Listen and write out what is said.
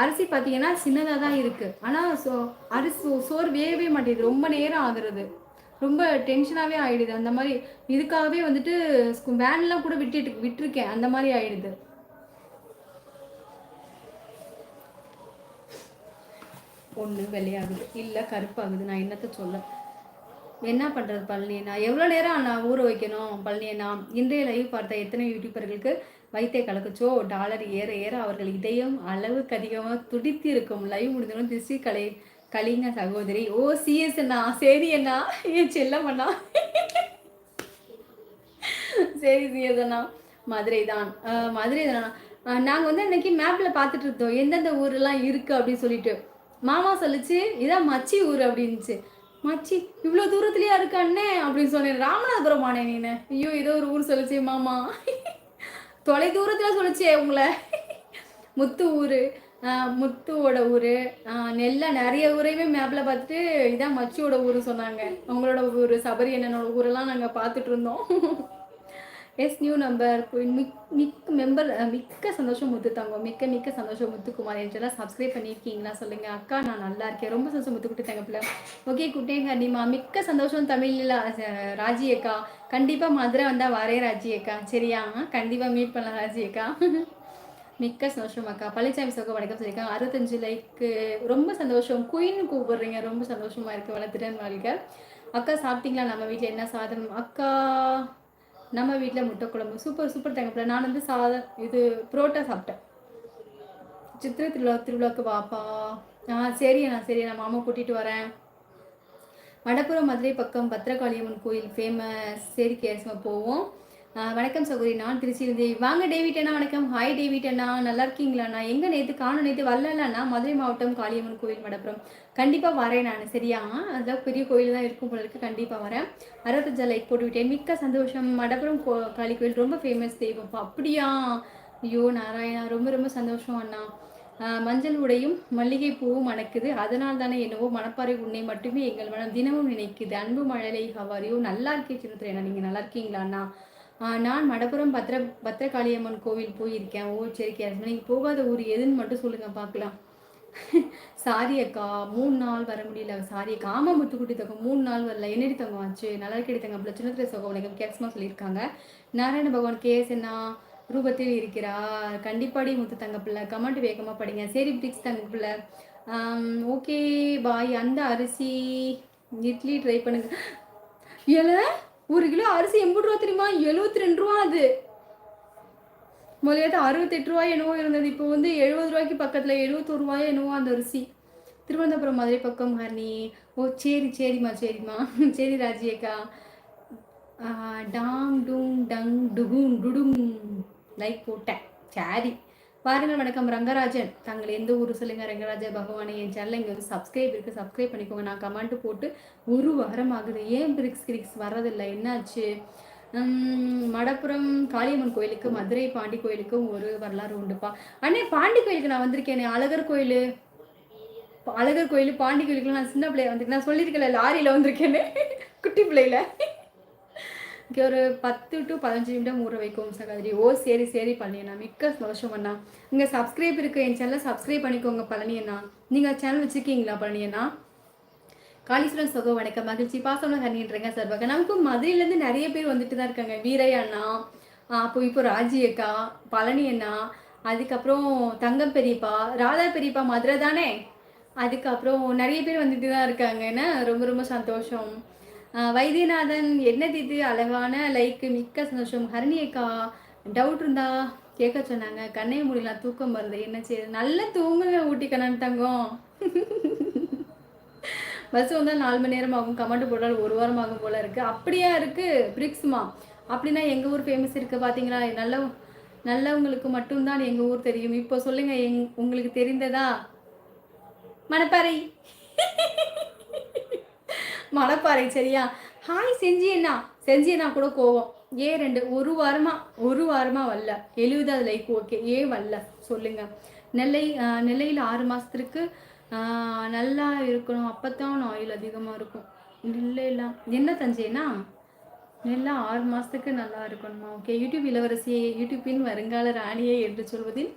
அரிசி பார்த்தீங்கன்னா சின்னதாக தான் இருக்குது. ஆனால் அரிசி சோறு வேகவே மாட்டேங்குது, ரொம்ப நேரம் ஆகுறது. ரொம்ப டென்ஷனாகவே ஆகிடுது. அந்த மாதிரி இதுக்காகவே வந்துட்டு வேன்லாம் கூட விட்டுருக்கேன். அந்த மாதிரி ஆகிடுது. ஒன்று வெள்ளையாகுது, இல்லை கருப்பாகுது. நான் என்னத்தை சொல்ல, என்ன பண்ணுறது பழனி? நான் எவ்வளோ நேரம் நான் ஊற வைக்கணும் பழனி? நான் இன்றைய லைவ் பார்த்த எத்தனை யூடியூபர்களுக்கு வைத்தே கலக்குச்சோ, டாலர் ஏற ஏற அவர்கள் இதயம் அளவுக்கு அதிகமாக துடித்து இருக்கும். லைவ் முடிஞ்சவங்க திருச்சி கலிங்க சகோதரி. ஓ சிஎஸ் அண்ணா, சரி அண்ணா, என் செல்லம் அண்ணா. சரி சிஎஸ் அண்ணா, மதுரை தான். மதுரை தானா? நாங்கள் வந்து அன்னைக்கு மேப்பில் பார்த்துட்டு இருந்தோம் எந்தெந்த ஊரெல்லாம் இருக்குது அப்படின்னு சொல்லிட்டு. மாமா சொல்லிச்சு இதான் மச்சி ஊர் அப்படின்னுச்சு. மச்சி இவ்வளோ தூரத்துலையா இருக்கான்னே அப்படின்னு சொன்னேன். ராமநாதபுரம் ஆனே நீனு. ஐயோ ஏதோ ஒரு ஊர் சொல்லிச்சு மாமா. தொலை தூரத்தில் சொல்லிச்சே உங்களை. முத்து ஊர், முத்துவோட ஊர், நிறைய ஊரையுமே மேப்பில் பார்த்துட்டு இதான் மச்சியோட ஊர் சொன்னாங்க. உங்களோட ஊர் சபரி என்னோட ஊரெல்லாம் நாங்கள் பார்த்துட்டு இருந்தோம். எஸ் நியூ நம்பர் மிக்க சந்தோஷம் முத்து தங்கம். மிக்க சந்தோஷம் முத்துக்குமார். என்றெல்லாம் சப்ஸ்கிரைப் பண்ணியிருக்கீங்களா சொல்லுங்கள். அக்கா நான் நல்லா இருக்கேன், ரொம்ப சந்தோஷம் முத்துக்குட்டி தங்கப்பில். ஓகே குட்டே ஹரிமா, மிக்க சந்தோஷம் தமிழில் ராஜி அக்கா. கண்டிப்பாக மதுரை வந்தால் வரே ராஜி அக்கா, சரியா? கண்டிப்பாக மீட் பண்ணலாம் ராஜி அக்கா. மிக்க சந்தோஷம் அக்கா. பழனிசாமி சோக வணக்கம் சொல்லியிருக்காங்க. 65 லைக்கு, ரொம்ப சந்தோஷம். குயின்னு கூப்பிடுறீங்க, ரொம்ப சந்தோஷமாக இருக்குது. வளர்த்துடன் வாழ்க அக்கா. சாப்பிட்டீங்களா? நம்ம வீட்டில் என்ன சாதனம் அக்கா? நம்ம வீட்டில் முட்டை குழம்பு. சூப்பர் சூப்பர் தங்கப்பில். நான் வந்து இது புரோட்டா சாப்பிட்டேன். சித்திரை திருவிழாவுக்கு வாப்பா. சரி நான் மாமா கூட்டிகிட்டு வரேன். மடப்புறம் மதுரை பக்கம் பத்திரகாளியம்மன் கோயில் ஃபேமஸ். சரி கேஸ்மா போவோம். வணக்கம் சகோதரி, நான் திருச்சியிலிருந்து. வாங்க டேவிட் அண்ணா, வணக்கம். ஹாய் டேவிட் அண்ணா, நல்லா இருக்கீங்களாண்ணா? எங்கே நேற்று காணும், நேற்று வரலண்ணா. மதுரை மாவட்டம் காளியம்மன் கோயில் மடப்புறம். கண்டிப்பாக வரேன் நான், சரியா? அதெல்லாம் பெரிய கோயில் தான் இருக்கும் போல இருக்கு. கண்டிப்பாக வரேன். 65 லைக் போட்டுவிட்டேன். மிக்க சந்தோஷம். மடப்புறம் காளி கோயில் ரொம்ப ஃபேமஸ் தெய்வம். அப்படியா? ஐயோ நாராயணா, ரொம்ப ரொம்ப சந்தோஷம் அண்ணா. மஞ்சள் உடையும் மல்லிகை பூவும் மணக்குது, அதனால் தானே என்னவோ மணப்பாறை உன்னை மட்டுமே எங்கள் மனம் தினமும் நினைக்குது. அன்பு மழலை ஹவாரியோ, நல்லா இருக்கே சின்னத்துல. நீங்கள் நல்லா இருக்கீங்களா அண்ணா? நான் மடப்புறம் பத்திரகாளியம்மன் கோவில் போயிருக்கேன். ஓ சரி கேஸ். நீங்கள் போகாத ஊர் எதுன்னு மட்டும் சொல்லுங்கள் பார்க்கலாம். சாரி அக்கா, 3 நாள் வர முடியல. சாரி அக்கா. ஆமாம் முத்துக்குட்டி தங்கம், 3 நாள் வரல. என்னடி தங்கம் ஆச்சு? நல்லா இருக்கடி தங்கம். அப்படி சின்னத்திரை சோகம் உனக்கு கேஸ்மா சொல்லியிருக்காங்க. நாராயண பகவான் கேஸ் என்ன ரூபத்தில் இருக்கிறார். கண்டிப்பாடி முத்து தங்க பிள்ளை. கமெண்ட் வேகமாக படிங்க. சரி பிரிக்ஸ் தங்க பிள்ளை. Okay bye. அந்த அரிசி இட்லி ட்ரை பண்ணுங்க. ஏல 1 கிலோ அரிசி 80 ரூபா தெரியுமா? 72 ரூபா. அது முதலியாவது 68 ரூபாய் என்னவோ இருந்தது. இப்போ வந்து 70 ரூபாய்க்கு பக்கத்தில் 71 ரூபாயோ என்னவோ அந்த அரிசி. திருவனந்தபுரம் மதுரை பக்கம் ஹர்னி. ஓ சரிம்மா சரி ராஜி அக்கா. டாங் டூங் டங் டுகும் டுடும் லைக் போட்டேன். சரி பாருங்கள். வணக்கம் ரங்கராஜன். தாங்கள் எந்த ஊர் சொல்லுங்க ரங்கராஜ பகவானே. என் சேனலில் இங்கே வந்து சப்ஸ்கிரைப் இருக்குது, சப்ஸ்கிரைப் பண்ணிக்கோங்க. நான் கமெண்ட் போட்டு 1 வாரம் ஆகுது. ஏன் கிரிக்ஸ் வரதில்லை, என்னாச்சு? மடப்புறம் காளியம்மன் கோயிலுக்கு மதுரை பாண்டி கோயிலுக்கும் ஒரு வரலாறு உண்டுப்பா. அண்ணே பாண்டி கோயிலுக்கு நான் வந்திருக்கேனே. அழகர் கோயில் பாண்டி கோயிலுக்குலாம் நான் சின்ன பிள்ளைய வந்திருக்கேன். நான் சொல்லியிருக்கேன் லாரியில் வந்திருக்கேன்னு, குட்டி பிள்ளையில. இங்கே ஒரு 10 to 15 நிமிடம் ஊற வைக்கும் சகோதரி. ஓ சரி பழனி அண்ணா, மிக்க சந்தோஷம் அண்ணா. இங்கே சப்ஸ்கிரைப் இருக்குது, என் சேனலை சப்ஸ்கிரைப் பண்ணிக்கோங்க பழனி அண்ணா. நீங்கள் சேனல் வச்சுருக்கீங்களா பழனி அண்ணா? காளீஸ்வரன் சகோ வணக்கம், மகிழ்ச்சி. பாசம்லாம் ஹரின்றங்க சார். நமக்கும் மதுரையிலேருந்து நிறைய பேர் வந்துட்டு தான் இருக்காங்க. வீரையா அண்ணா, இப்போ ராஜி அக்கா, பழனி அண்ணா, அதுக்கப்புறம் தங்கம் பெரியப்பா, ராதா பெரியப்பா மதுரை தானே. அதுக்கப்புறம் நிறைய பேர் வந்துட்டு தான் இருக்காங்க. என்ன ரொம்ப ரொம்ப சந்தோஷம். வைத்தியநாதன் என்னது இது அழகான லைக்கு, மிக்க சந்தோஷம். ஹரணி அக்கா டவுட் இருந்தா கேட்க சொன்னாங்க. கண்ணை முடியலாம், தூக்கம் வருது. என்ன செய்யுது? நல்லா தூங்குங்க ஊட்டி கண்ணன் தங்கம். பஸ் வந்தால் 4 மணி நேரம் ஆகும். கமெண்ட் போட்டால் 1 வாரம் ஆகும் போல இருக்குது. அப்படியா இருக்குது பிரிக்ஸ்மா? அப்படின்னா எங்கள் ஊர் ஃபேமஸ் இருக்குது பார்த்தீங்களா? நல்லவங்களுக்கு மட்டும்தான் எங்கள் ஊர் தெரியும். இப்போ சொல்லுங்கள், உங்களுக்கு தெரிந்ததா? மணப்பாறை. மணப்பாறை சரியா? ஹாய் செஞ்சியண்ணா கூட கோவம். ஏன் 1 வாரமாக வரல. 70 லைக் ஓகே. ஏன் வரல சொல்லுங்கள். நெல்லையில் 6 மாதத்துக்கு நல்லா இருக்கணும், அப்போ தான் ஆயில் அதிகமாக இருக்கும். நெல்லையெல்லாம் என்ன தஞ்சைனா? நெல்லாம் 6 மாதத்துக்கு நல்லா இருக்கணுமா? ஓகே. யூடியூப் இளவரசியை, யூடியூப்பின் வருங்கால ராணியை என்று சொல்வதில்